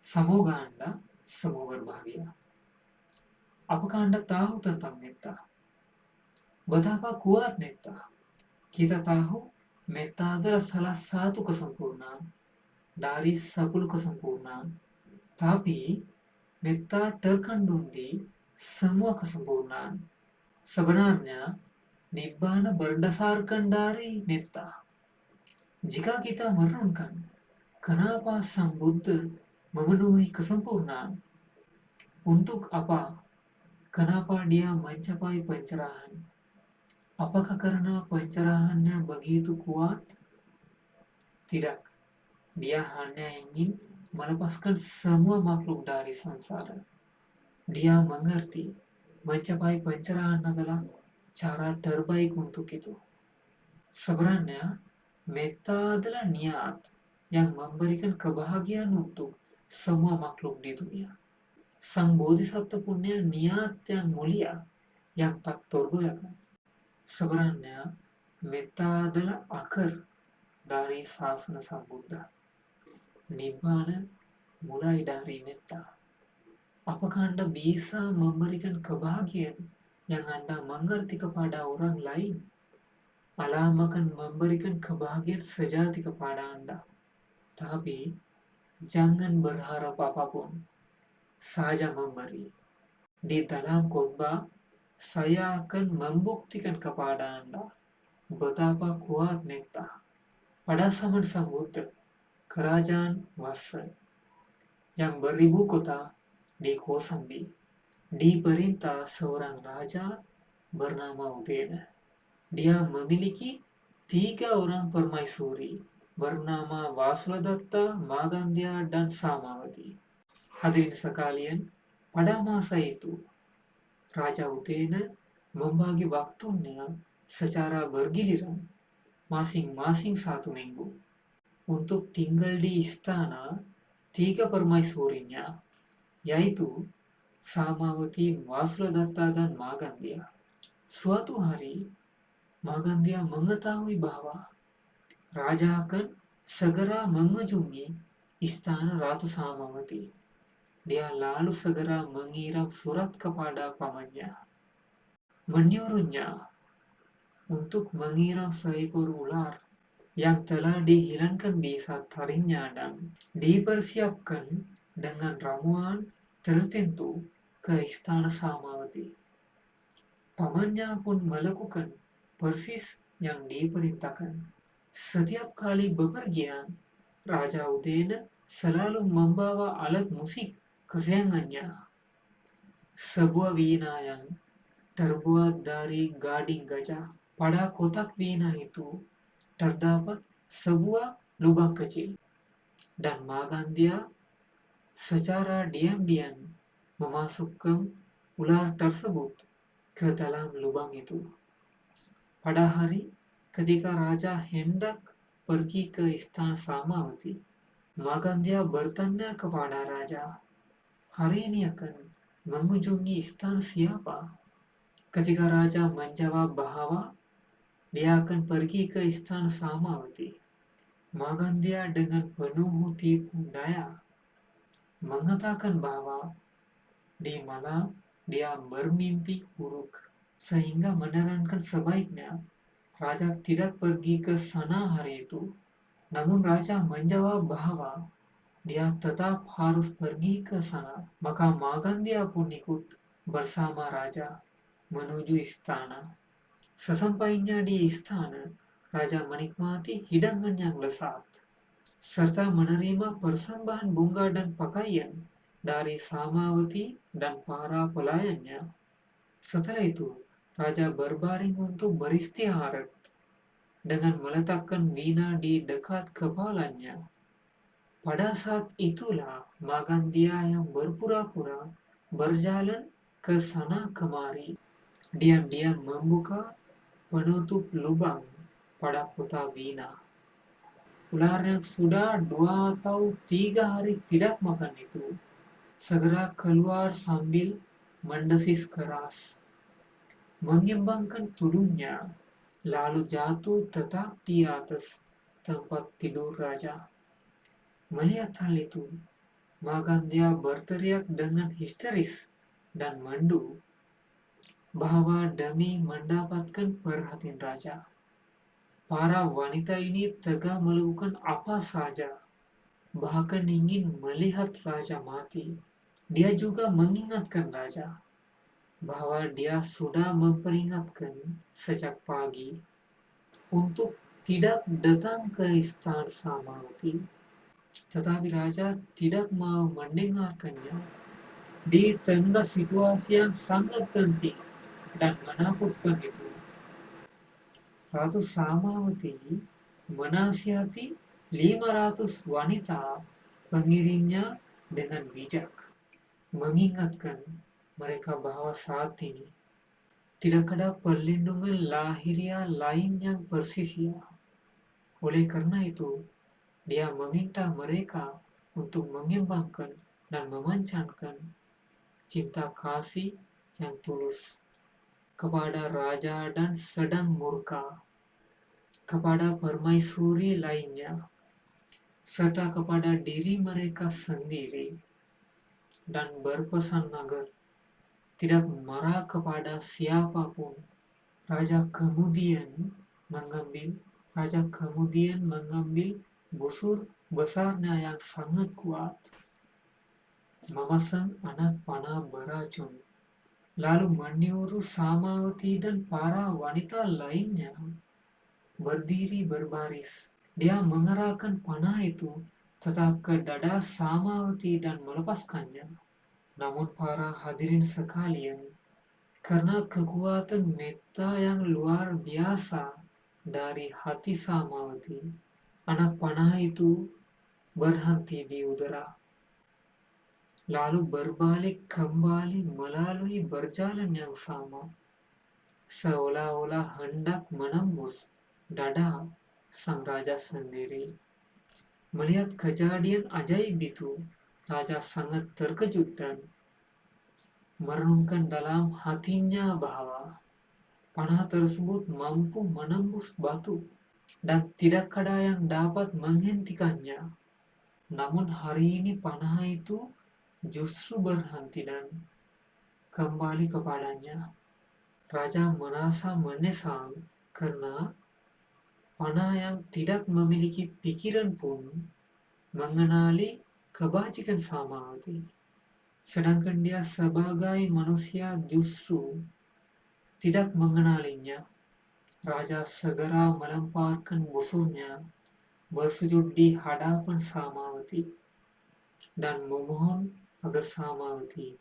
Semoga Anda semua berbahagia. Apakah Anda tahu tentang metta? Betapa kuat metta? Kita tahu metta adalah salah satu kesempurnaan dari 10 kesempurnaan. Tapi metta terkandung di semua kesempurnaan. Sebenarnya, nibbana berdasarkan dari metta. Jika kita merenungkan, kenapa Sang Buddha memenuhi kesempurnaan? Untuk apa? Kenapa dia mencapai pencerahan? Apakah karena pencerahannya begitu kuat? Tidak. Dia hanya ingin melepaskan semua makhluk dari samsara. Dia mengerti mencapai pencerahan adalah cara terbaik untuk itu. Sebenarnya, metta adalah niat yang memberikan kebahagiaan untuk semua makhluk di dunia. Sang Bodhisatta punya niat yang mulia yang tak tergoyahkan. Sebenarnya, metta adalah akar dari sasana Sang Buddha. Nibbana mulai dari metta. Apakah Anda bisa memberikan kebahagiaan yang Anda mengerti kepada orang lain? Alam akan memberikan kebahagiaan sejati kepada Anda. Tapi, jangan berharap apapun. Saja memberi. Di dalam khotbah, saya akan membuktikan kepada Anda betapa kuat metta. Pada zaman Sang Buddha, kerajaan Wassa yang beribu kota di Kosambi diperintah seorang raja bernama Udena. Dia memiliki 3 orang permaisuri bernama Vasudadatta, Magandhya, dan Samavati. Hadirin sekalian, pada masa itu, Raja Udena membagi waktunya secara bergiliran, masing-masing 1 minggu, untuk tinggal di istana 3 permaisurinya, yaitu Samavati, Vasudadatta, dan Magandhya. Suatu hari, Magandhya mengetahui bahwa Raja akan segera mengunjungi istana Ratu Samavati. Dia lalu segera mengirim surat kepada pamannya, menyuruhnya untuk mengirim seekor ular yang telah dihilangkan di saat taringnya dan dipersiapkan dengan ramuan tertentu ke istana Samavati. Pamannya pun melakukan persis yang diperintahkan. Setiap kali bepergian, Raja Udena selalu membawa alat musik kesayangannya, sebuah wina yang terbuat dari gading gajah. Pada kotak wina itu terdapat sebuah lubang kecil, dan Magandhya secara diam-diam memasukkan ular tersebut ke dalam lubang itu. Pada hari ketika Raja hendak pergi ke istana Samavati, Magandhya bertanya kepada Raja, "Hari ini akan mengunjungi istana siapa?" Ketika Raja menjawab bahwa dia akan pergi ke istana Samavati, Magandhya dengan penuh tipu daya mengatakan bahwa di malam dia bermimpi buruk, sehingga menyarankan sebaiknya Raja tidak pergi ke sana hari itu. Namun Raja menjawab bahwa dia tetap harus pergi ke sana. Maka Magandhya pun ikut bersama Raja menuju istana. Sesampainya di istana, Raja menikmati hidangan yang lezat, serta menerima persembahan bunga dan pakaian dari Samavati dan para pelayannya. Setelah itu, Raja berbaring untuk beristirahat dengan meletakkan wina di dekat kepalanya. Pada saat itulah Magandhya yang berpura-pura berjalan ke sana kemari, diam-diam membuka penutup lubang pada kotak wina. Ular yang sudah 2 atau 3 hari tidak makan itu segera keluar sambil mendesis keras, mengembangkan tubuhnya, lalu jatuh tetap di atas tempat tidur Raja. Melihat hal itu, Magandia berteriak dengan histeris dan mendu bahwa demi mendapatkan perhatian raja, para wanita ini tega melakukan apa saja, bahkan ingin melihat raja mati. Dia juga mengingatkan raja bahwa dia sudah memperingatkan sejak pagi untuk tidak datang ke istana Samawati. Tetapi raja tidak mau mendengarkannya. Di tengah situasi yang sangat penting dan menakutkan itu, Ratu Samawati menasihati 500 wanita pengiringnya dengan bijak, mengingatkan mereka bahwa saat ini tidak ada perlindungan lahiriah lain yang bersisia. Oleh karena itu, dia meminta mereka untuk mengembangkan dan memancarkan cinta kasih yang tulus kepada raja dan sedang murka kepada permaisuri lainnya, serta kepada diri mereka sendiri, dan berpesan agar tidak marah kepada siapapun. Raja kemudian mengambil Raja kemudian mengambil busur besarnya yang sangat kuat, memasang anak panah beracun, lalu menyuruh Samawati dan para wanita lainnya berdiri berbaris. Dia mengerahkan panah itu tetap ke dada Samawati dan melepaskannya. Namun para hadirin sekalian, karena kekuatan meta yang luar biasa dari hati Samawati, anak panah itu berhenti di udara, lalu berbalik kembali melalui berjalan yang sama, seolah-olah hendak menembus dada sang raja sendiri. Melihat kejadian ajaib itu, raja sangat terkejut dan merenungkan dalam hatinya bahwa panah tersebut mampu menembus batu dan tidak ada yang dapat menghentikannya. Namun hari ini panah itu justru berhenti dan kembali kepadanya. Raja merasa menyesal karena panah yang tidak memiliki pikiran pun mengenali kebajikan Samawati. Sedangkan dia sebagai manusia justru tidak mengenalinya. Raja segera melemparkan busurnya, bersujud di hadapan Samawati, dan memohon agar Samawati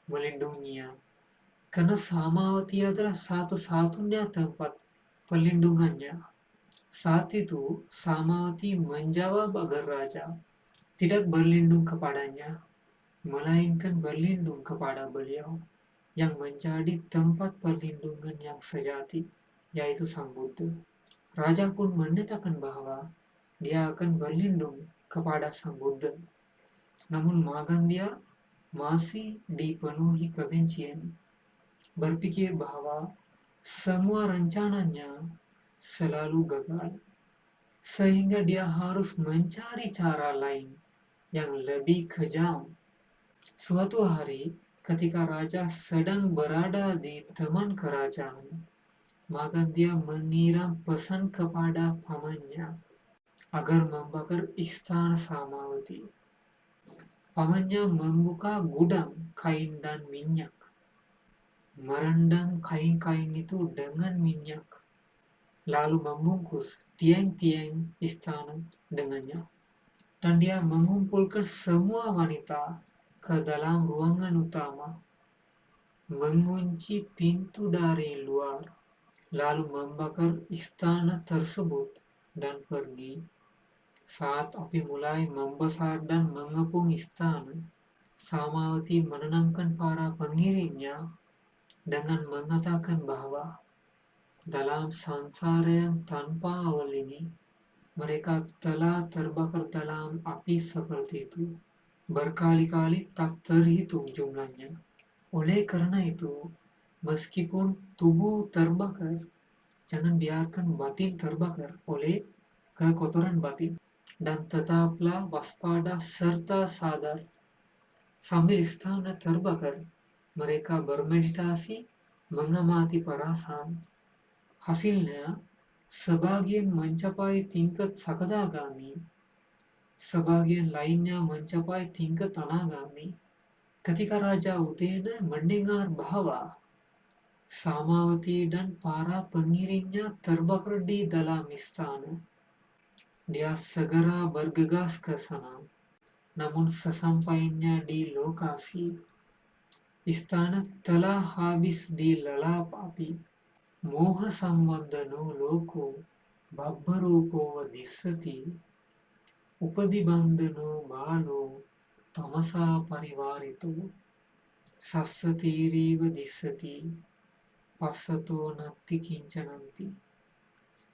melindunginya. Karena Samawati adalah satu-satunya tempat perlindungannya. Saat itu, Samawati menjawab agar raja tidak berlindung kepadanya, melainkan berlindung kepada beliau yang menjadi tempat perlindungan yang sejati, yaitu Sang Buddha. Raja pun menyatakan bahwa dia akan berlindung kepada Sang Buddha. Namun Magandia masih dipenuhi kebencian, berpikir bahwa semua rencananya selalu gagal, sehingga dia harus mencari cara lain yang lebih kejam. Suatu hari, ketika raja sedang berada di taman kerajaan, maka dia mengirim pesan kepada pamannya agar membakar istana Samawati. Pamannya membuka gudang kain dan minyak, merendam kain-kain itu dengan minyak, lalu membungkus tiang-tiang istana dengannya. Dan dia mengumpulkan semua wanita ke dalam ruangan utama, mengunci pintu dari luar, lalu membakar istana tersebut dan pergi. Saat api mulai membesar dan mengepung istana, Samawati menenangkan para pengiringnya dengan mengatakan bahwa dalam sansara yang tanpa awal ini, mereka telah terbakar dalam api seperti itu, berkali-kali tak terhitung jumlahnya. Oleh karena itu, meskipun tubuh terbakar, jangan biarkan batin terbakar oleh kekotoran batin. Dan tetaplah waspada serta sadar Sambil istana terbakar, mereka bermeditasi, mengamati perasaan. Hasilnya, sebagian mencapai tingkat sakadagami, sebagian lainnya mencapai tingkat anagami. Ketika Raja Udena mendengar bahwa Samawati dan para pengiringnya terbakar di dalam istana, dia segera bergegas ke sana. Namun sesampainya di lokasi, istana telah habis dilalap api. Moha sambandano loko babbarupo dissati upadibanधनो बालो tamasa parivarito sassatiriva dissati passato natti kincananti.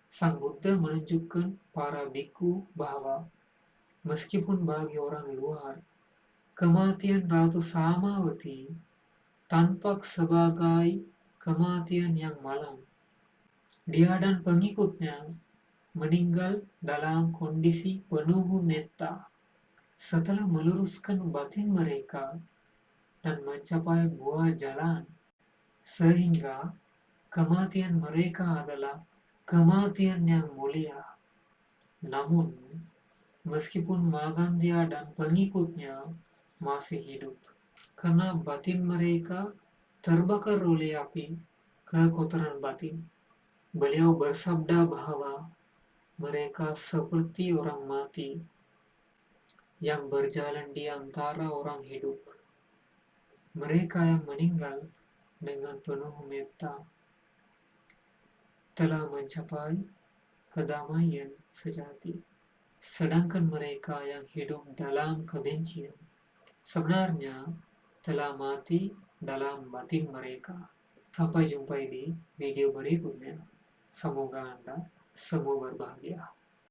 Sang Buddha menunjukkan para biku bahwa meskipun bagi orang luar, kematian Ratu Samawati tampak sebagai kematian yang malang. Dia dan pengikutnya meninggal dalam kondisi penuh metta setelah meluruskan batin mereka dan mencapai buah jalan, sehingga kematian mereka adalah kematian yang mulia. Namun, meskipun Magandhya dan pengikutnya masih hidup, karena batin mereka terbakar oleh api kekotoran batin, beliau bersabda bahwa mereka seperti orang mati yang berjalan di antara orang hidup. Mereka yang meninggal dengan penuh metta telah mencapai kedamaian sejati. Sedangkan mereka yang hidup dalam kebencian sebenarnya telah mati dalam batin mereka. Sampai jumpa di video berikutnya. Semoga Anda semua berbahagia.